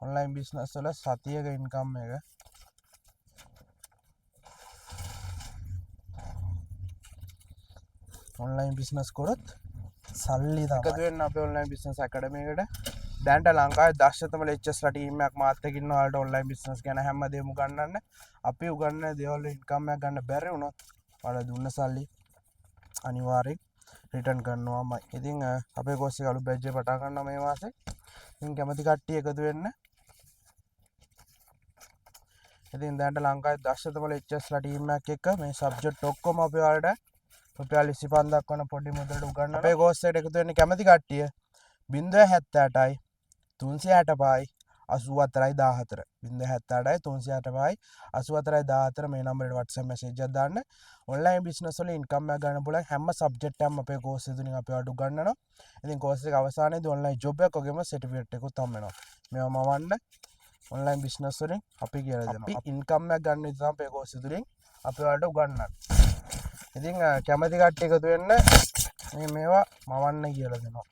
Online business වල සතියක income එක online business කරොත් සල්ලි තමයි. එකතු වෙන්න අපේ ඔන්ලයින් බිස්නස් ඇකඩමි එකට. දැන්ට ලංකාවේ දක්ෂතම ලෙක්චර්ස්ලා ටීම් එකක් මාත් එක්ක ඉන්නවා. ඔයාලට ඔන්ලයින් බිස්නස් ගැන හැමදේම උගන්වන්න. අපි උගන්වන දේවල් වල ඉන්කම් එකක් ගන්න බැරි වුණොත් ඔයාලා දුන්න සල්ලි අනිවාර්යෙන් රිටර්න් කරනවාමයි. ඉතින් අපේ කෝස් එක අලුත් බැච් එක පටන් ගන්නවා මේ මාසේ. ඉතින් කැමති කට්ටිය එකතු වෙන්න. ඉතින් දැන්ට ලංකාවේ දක්ෂතම ලෙක්චර්ස්ලා ටීම් එකක් එක්ක මේ සබ්ජෙක්ට් ඔක්කොම අපි ඔයාලට රුපියල් 25 වන පොඩි මුදලට උගන්වනවා. අපේ කෝස් එකට එකතු වෙන්න කැමති කට්ටිය 078යි 365යි 84යි 14 078යි 365යි 84යි මේ නම්බරේට WhatsApp message එකක් දාන්න. ඔන්ලයින් බිස්නස් වල ඉන්කම් එකක් ගන්න පුළුවන් හැම සබ්ජෙක්ට් එකක්ම අපේ කෝස් එක තුලින් අපි ඔයාලට උගන්වනවා. ඉතින් කෝස් එක අවසානයේදී ඔන්ලයින් ජොබ් එකක් වගේම සර්ටිෆිකේට් එකකුත් හම්බ වෙනවා. මේවා මවන්න ඔන්ලයින් බිස්නස් වලින් අපි කියලා දෙනවා. අපි ඉන්කම් එකක් ගන්න විදිහ තමයි අපේ කෝස් එක තුලින් අපි ඔයාලට උගන්වන්නේ. ඉතින් කැමති කට්ටිය එකතු වෙන්න මේවා මවන්න කියලා දෙනවා.